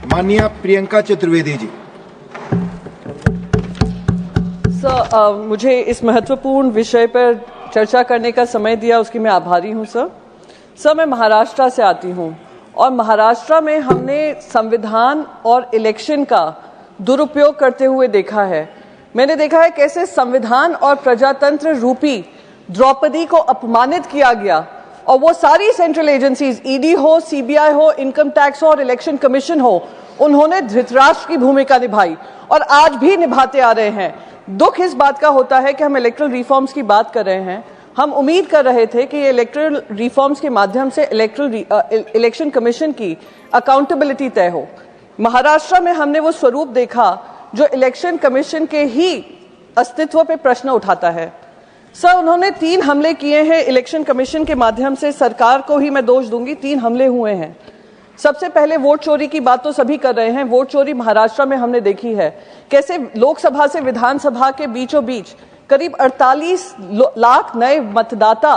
माननीय प्रियंका चतुर्वेदी जी। सर, मुझे इस महत्वपूर्ण विषय पर चर्चा करने का समय दिया, उसकी मैं आभारी हूं सर। सर, मैं महाराष्ट्र से आती हूं और महाराष्ट्र में हमने संविधान और इलेक्शन का दुरुपयोग करते हुए देखा है। मैंने देखा है कैसे संविधान और प्रजातंत्र रूपी द्रौपदी को अपमानित किया गया और वो सारी सेंट्रल एजेंसीज, ईडी हो, सीबीआई हो, इनकम टैक्स हो और इलेक्शन कमीशन हो, उन्होंने धृतराष्ट्र की भूमिका निभाई और आज भी निभाते आ रहे हैं। दुख इस बात का होता है कि हम इलेक्ट्रल रिफॉर्म्स की बात कर रहे हैं। हम उम्मीद कर रहे थे कि ये इलेक्ट्रल रिफॉर्म्स के माध्यम से इलेक्शन कमीशन की अकाउंटेबिलिटी तय हो। महाराष्ट्र में हमने वो स्वरूप देखा जो इलेक्शन कमीशन के ही अस्तित्व पे प्रश्न उठाता है। सर, उन्होंने 3 हमले किए हैं इलेक्शन कमीशन के माध्यम से। सरकार को ही मैं दोष दूंगी, 3 हमले हुए हैं। सबसे पहले वोट चोरी की बात तो सभी कर रहे हैं। वोट चोरी महाराष्ट्र में हमने देखी है कैसे लोकसभा से विधानसभा के बीचों बीच करीब 48 लाख नए मतदाता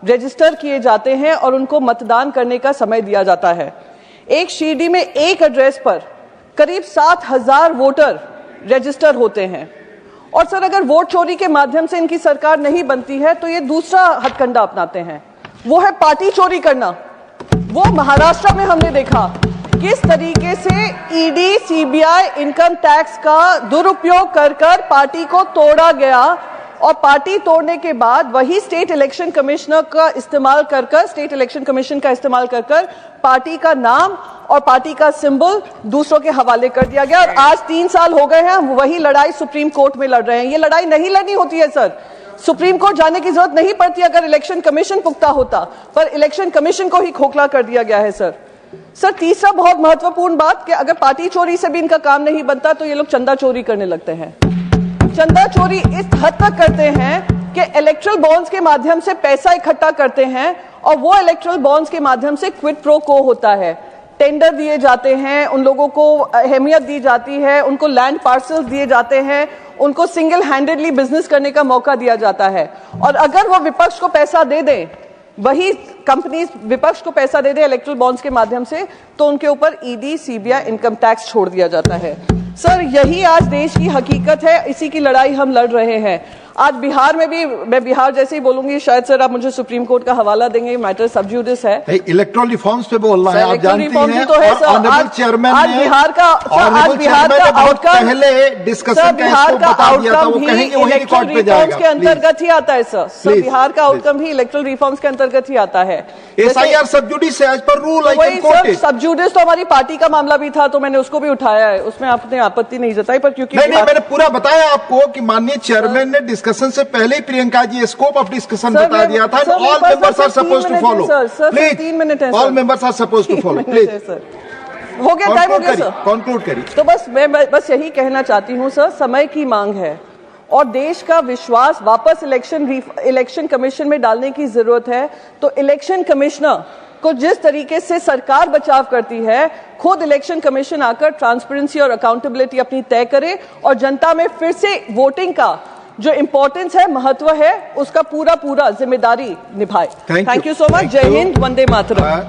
रजिस्टर किए जाते हैं और उनको मतदान करने का समय दिया जाता है। एक शिरडी में एक एड्रेस पर करीब 7,000 वोटर रजिस्टर होते हैं। और सर, अगर वोट चोरी के माध्यम से इनकी सरकार नहीं बनती है तो ये दूसरा हथकंडा अपनाते हैं, वो है पार्टी चोरी करना। वो महाराष्ट्र में हमने देखा किस तरीके से ईडी, सीबीआई, इनकम टैक्स का दुरुपयोग कर पार्टी को तोड़ा गया और पार्टी तोड़ने के बाद वही स्टेट इलेक्शन कमिश्नर का इस्तेमाल कर स्टेट इलेक्शन कमीशन का इस्तेमाल कर पार्टी का नाम और पार्टी का सिंबल दूसरों के हवाले कर दिया गया। और आज 3 साल हो गए हैं, हम वही लड़ाई सुप्रीम कोर्ट में लड़ रहे हैं। ये लड़ाई नहीं लड़नी होती है सर, सुप्रीम कोर्ट जाने की जरूरत नहीं पड़ती अगर इलेक्शन कमीशन पुख्ता होता, पर इलेक्शन कमीशन को ही खोखला कर दिया गया है सर। सर, तीसरा बहुत महत्वपूर्ण बात कि अगर पार्टी चोरी से भी इनका काम नहीं बनता तो ये लोग चंदा चोरी करने लगते हैं। चंदा चोरी इस हद तक करते हैं कि इलेक्ट्रल बॉन्ड्स के माध्यम से पैसा इकट्ठा करते हैं और वो इलेक्ट्रल बॉन्ड्स के माध्यम से क्विड प्रो को होता है। टेंडर दिए जाते हैं, उन लोगों को अहमियत दी जाती है, उनको लैंड पार्सल्स दिए जाते हैं, उनको सिंगल हैंडेडली बिजनेस करने का मौका दिया जाता है। और अगर वो विपक्ष को पैसा दे दें, वही कंपनीज विपक्ष को पैसा दे दे इलेक्ट्रल बॉन्ड्स के माध्यम से, तो उनके ऊपर ईडी, सीबीआई, इनकम टैक्स छोड़ दिया जाता है। सर, यही आज देश की हकीकत है, इसी की लड़ाई हम लड़ रहे हैं। आज बिहार में भी, मैं बिहार जैसे ही बोलूंगी, शायद सर आप मुझे सुप्रीम कोर्ट का हवाला देंगे, मैटर सब जुडिस है। इलेक्ट्रल रिफॉर्म्स पे बोलना है, आप जानती हैं। तो है सर, ऑनरेबल चेयरमैन आज बिहार का आउटकम, पहले डिस्कशन बिहार का आउटकम भी इलेक्ट्रल रिफॉर्म्स के अंतर्गत ही आता है सर। बिहार का आउटकम भी इलेक्ट्रल रिफॉर्म्स के अंतर्गत ही आता है। एसआईआर सब जुडिस एज पर रूल, वही सर, सब जुडिस तो हमारी पार्टी का मामला भी था, तो मैंने उसको भी उठाया है, उसमें आपने आपत्ति नहीं जताई। पर क्योंकि नहीं, मैंने पूरा बताया आपको कि माननीय चेयरमैन ने डिस्कशन से पहले Priyanka ji scope of discussion बता दिया था। All members are supposed to follow. Please, 3 minute है, all members are supposed to follow. Please हो गया, टाइम हो गया सर, कंक्लूड करिए। तो मैं बस यही कहना चाहती हूँ सर, समय की मांग है और देश का विश्वास वापस इलेक्शन कमीशन में डालने की जरूरत है। तो इलेक्शन कमिश्नर को जिस तरीके से सरकार बचाव करती है, खुद इलेक्शन कमीशन आकर ट्रांसपेरेंसी और अकाउंटेबिलिटी अपनी तय करे और जनता में फिर से वोटिंग का जो इंपॉर्टेंस है, महत्व है, उसका पूरा जिम्मेदारी निभाए। Thank you so much. जय हिंद, वंदे मातरम।